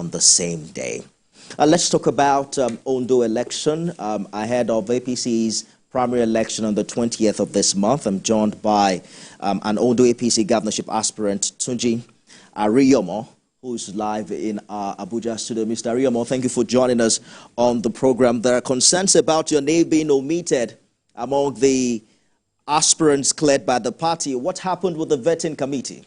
on the same day. Let's talk about Ondo election ahead of APC's primary election on the 20th of this month. I'm joined by an Ondo APC governorship aspirant, Tunji Ariyomo, who's live in our Abuja studio. Mr. Ariyomo, thank you for joining us on the program. There are concerns about your name being omitted among the aspirants cleared by the party. What happened with the vetting committee?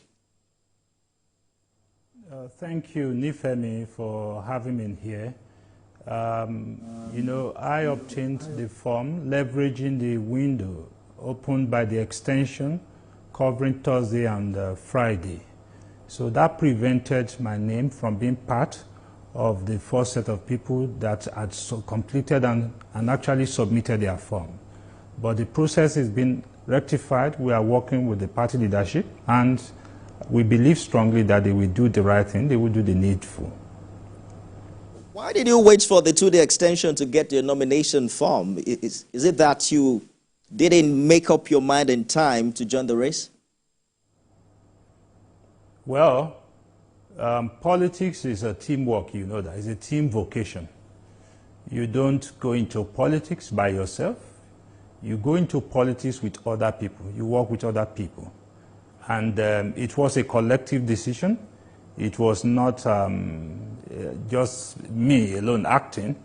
Thank you, Nifemi, for having me here. I obtained the form leveraging the window opened by the extension covering Thursday and Friday. So that prevented my name from being part of the first set of people that had completed and actually submitted their form. But the process has been rectified. We are working with the party leadership, and we believe strongly that they will do the right thing. They will do the needful. Why did you wait for the 2-day extension to get your nomination form? Is it that you didn't make up your mind in time to join the race? Well, politics is a teamwork, you know that. It's a team vocation. You don't go into politics by yourself. You go into politics with other people. You work with other people. And it was a collective decision. It was not just me alone acting.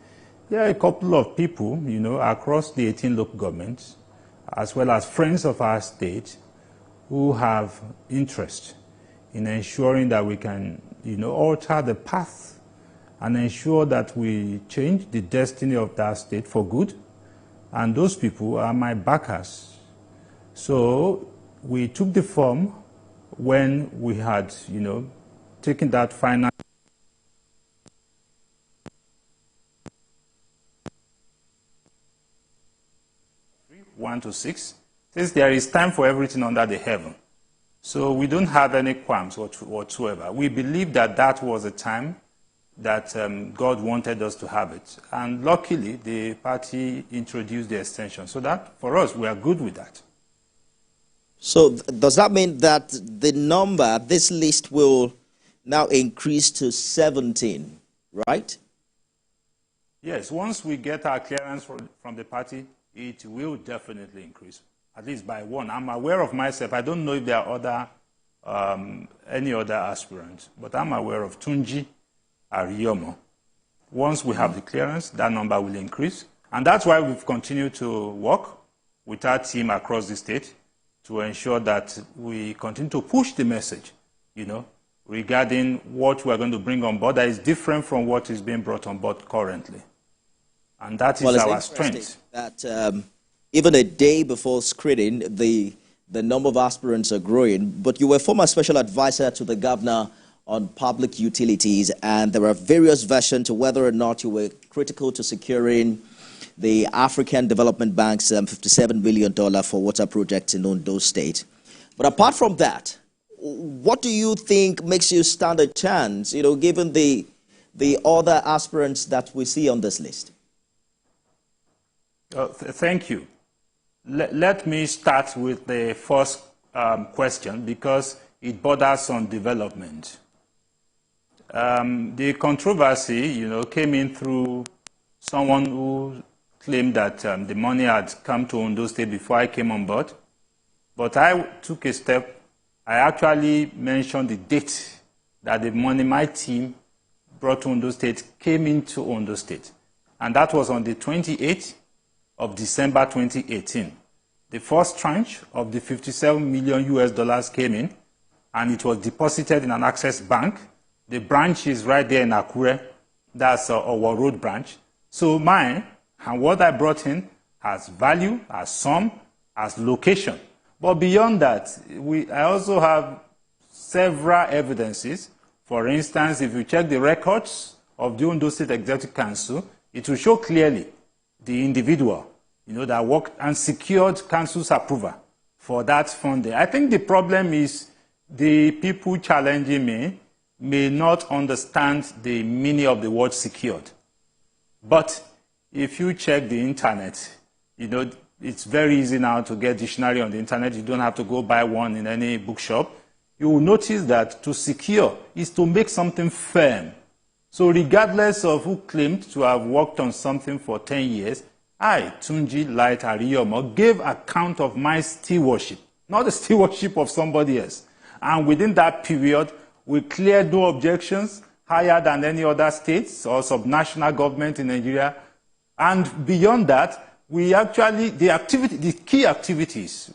There are a couple of people, across the 18 local governments, as well as friends of our state, who have interest in ensuring that we can, alter the path and ensure that we change the destiny of that state for good. And those people are my backers. So we took the form when we had, taken that final. 1 to 6, since there is time for everything under the heaven. So we don't have any qualms whatsoever. We believe that that was a time that God wanted us to have it. And luckily, the party introduced the extension. So that, for us, we are good with that. So does that mean that the number, this list will now increase to 17, right? Yes, once we get our clearance from the party, it will definitely increase, at least by 1. I'm aware of myself. I don't know if there are any other aspirants, but I'm aware of Tunji Ariyomo. Once we have the clearance, that number will increase. And that's why we've continued to work with our team across the state to ensure that we continue to push the message, regarding what we're going to bring on board that is different from what is being brought on board currently. And that is our strength. That even a day before screening, the number of aspirants are growing. But you were former special advisor to the governor on public utilities, and there are various versions to whether or not you were critical to securing the African Development Bank's $57 million for water projects in Ondo State. But apart from that, what do you think makes you stand a chance, given the other aspirants that we see on this list? Thank you. Let me start with the first question because it borders on development. The controversy, came in through someone who claimed that the money had come to Ondo State before I came on board. But I took a step. I actually mentioned the date that the money my team brought to Ondo State came into Ondo State. And that was on the 28th of December 2018. The first tranche of the $57 million came in, and it was deposited in an Access Bank. The branch is right there in Akure. That's our road branch. So mine and what I brought in has value, has sum, has location. But beyond that, I also have several evidences. For instance, if you check the records of the Ondo State Executive Council, it will show clearly the individual, that worked and secured council's approval for that funding. I think the problem is the people challenging me may not understand the meaning of the word secured. But if you check the internet, it's very easy now to get dictionary on the internet. You don't have to go buy one in any bookshop. You will notice that to secure is to make something firm. So regardless of who claimed to have worked on something for 10 years, I, Tunji Light Ariyomo, gave account of my stewardship, not the stewardship of somebody else. And within that period, we cleared no objections higher than any other states or subnational government in Nigeria. And beyond that, we actually, the key activities,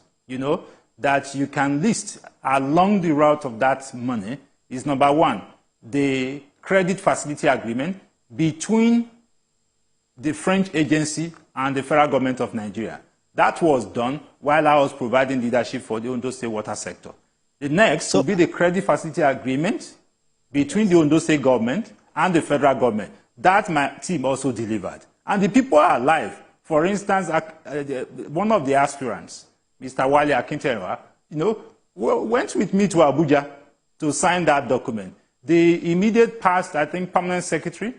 that you can list along the route of that money is number one, the credit facility agreement between the French agency and the federal government of Nigeria. That was done while I was providing leadership for the Ondo State water sector. The next will be the credit facility agreement between the Ondo State government and the federal government. That my team also delivered. And the people are alive. For instance, one of the aspirants, Mr. Wale Akintewa, went with me to Abuja to sign that document. The immediate past, I think, permanent secretary,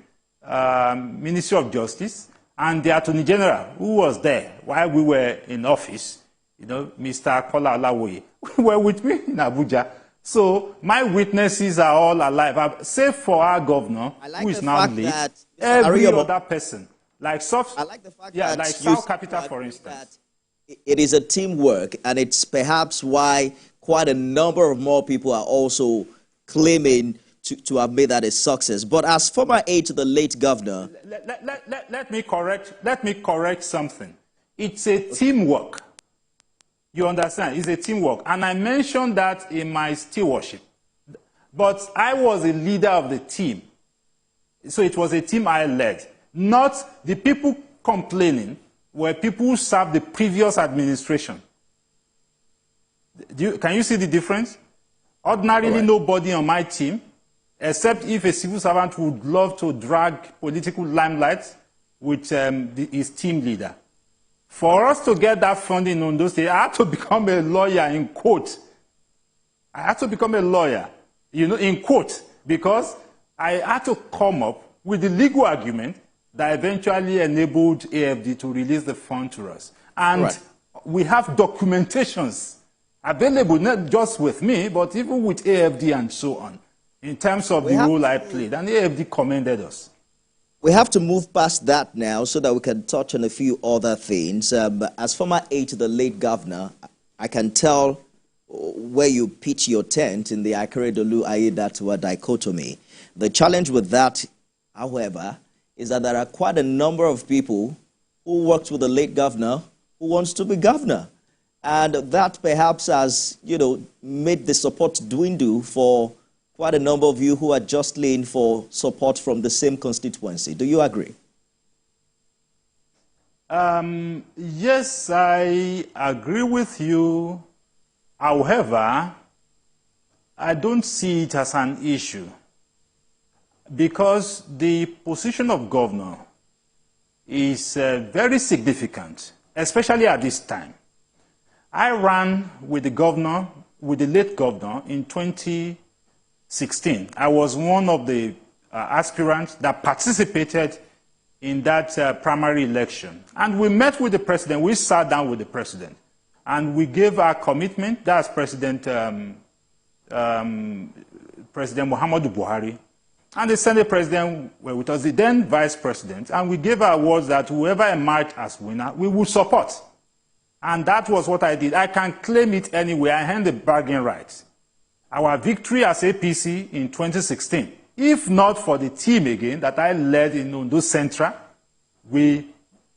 Ministry of Justice, and the Attorney General, who was there while we were in office, Mr. Kola Olawoye, were with me in Abuja. So my witnesses are all alive, save for our governor, who is now late. Every other person, like South, like South Capital, for instance. It is a teamwork, and it's perhaps why quite a number of more people are also claiming to have made that a success. But as former aide to the late governor... Let me correct something. It's a teamwork. You understand? It's a teamwork. And I mentioned that in my stewardship. But I was a leader of the team. So it was a team I led. Not the people complaining were people who served the previous administration. Can you see the difference? Ordinarily, nobody on my team, except if a civil servant would love to drag political limelight with his team leader. For us to get that funding on those days, I had to become a lawyer, in quote. I had to become a lawyer, in quote, because I had to come up with the legal argument that eventually enabled AFD to release the fund to us. And we have documentations available, not just with me, but even with AFD and so on, in terms of the role I played. And AFD commended us. We have to move past that now so that we can touch on a few other things. As former aide to the late governor, I can tell where you pitch your tent in the Akeredolu Aiyedatiwa dichotomy. The challenge with that, however, is that there are quite a number of people who worked with the late governor who wants to be governor. And that perhaps has, made the support dwindle for quite a number of you who are justly in for support from the same constituency. Do you agree? Yes, I agree with you. However, I don't see it as an issue, because the position of governor is very significant, especially at this time. I ran with the governor, with the late governor, in 2016. I was one of the aspirants that participated in that primary election. And we met with the president. We sat down with the president. And we gave our commitment. That's President Muhammadu Buhari. And the Senate president were with us, the then vice president. And we gave our words that whoever emerged as winner, we would support. And that was what I did. I can claim it anyway. I had the bargain rights. Our victory as APC in 2016, if not for the team again that I led in Ondo Central, we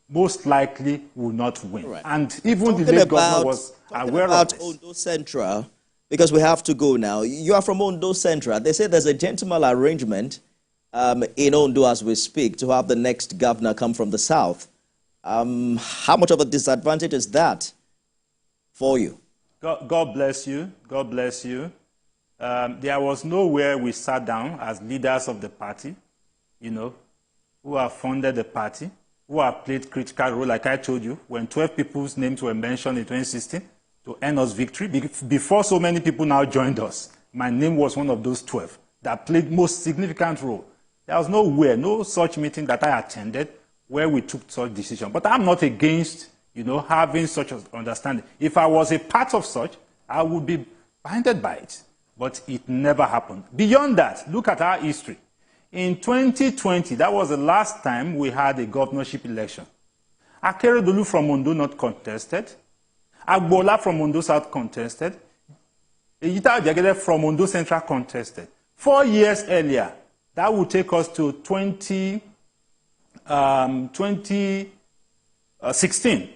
most likely will not win. Right. And even the late governor was aware of this. Ondo Central, because we have to go now. You are from Ondo Central. They say there's a gentleman arrangement in Ondo as we speak to have the next governor come from the south. How much of a disadvantage is that for you? God bless you. God bless you. There was nowhere we sat down as leaders of the party, who have funded the party, who have played critical role, like I told you, when 12 people's names were mentioned in 2016 to earn us victory. Before so many people now joined us, my name was one of those 12 that played most significant role. There was nowhere, no such meeting that I attended where we took such decision. But I'm not against, having such an understanding. If I was a part of such, I would be binded by it. But it never happened. Beyond that, look at our history. In 2020, that was the last time we had a governorship election. Akeredolu from Ondo not contested. Agbola from Ondo South contested. Ejita Jagede from Ondo Central contested. 4 years earlier, that would take us to 2016.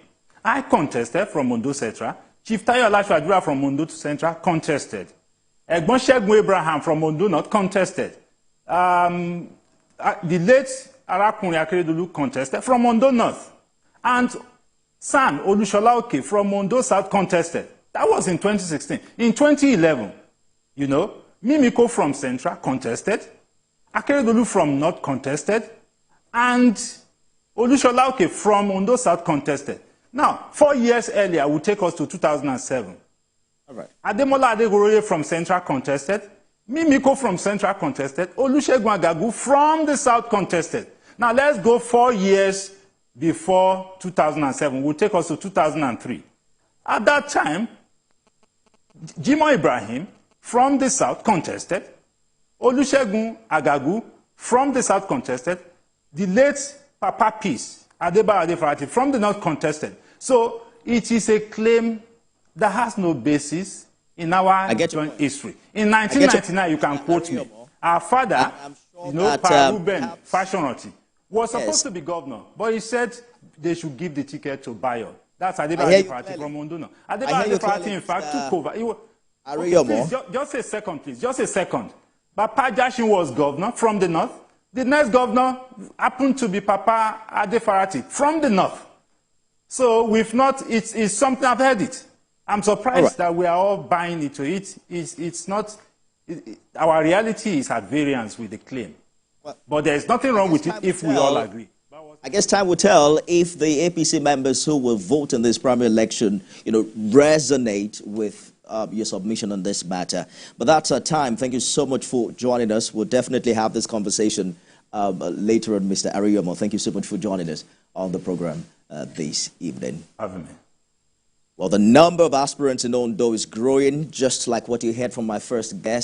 I contested from Ondo Central. Chief Tayo Olashwadura from Ondo Central contested. Egbon Segun Abraham from Ondo North contested. The late Arakunrin Akeredolu contested from Ondo North. And San Olushola Oke from Ondo South contested. That was in 2016. In 2011, Mimiko from Central contested. Akeredolu from North contested. And Olushola Oke from Ondo South contested. Now, 4 years earlier will take us to 2007. All right. Ademola Adegoroye from Central contested. Mimiko from Central contested. Olusegun Agagu from the South contested. Now, let's go 4 years before 2007. Will take us to 2003. At that time, Jimoh Ibrahim from the South contested. Olusegun Agagu from the South contested. The late Papa Peace, Adebayo Adefarati, from the North contested. So it is a claim that has no basis in our joint history. In 1999, you can quote me. Our father, Pa Ruben Fashionroti, was supposed to be governor, but he said they should give the ticket to Bayo. That's Adebayo Adefarati from Ondo. Adebayo Adefarati, in fact, took over. Ariyomo. Just a second, please. Just a second. Papa Jashin was governor from the North. The next governor happened to be Papa Adefarati from the North. So we've not, it's something, I've heard it. I'm surprised that we are all buying into it. It's not, our reality is at variance with the claim. But there's nothing wrong with it if we all agree. I guess time will tell if the APC members who will vote in this primary election, resonate with your submission on this matter. But that's our time. Thank you so much for joining us. We'll definitely have this conversation later on, Mr. Ariyomo. Thank you so much for joining us on the program this evening. Having me. Well, the number of aspirants in Ondo is growing, just like what you heard from my first guest.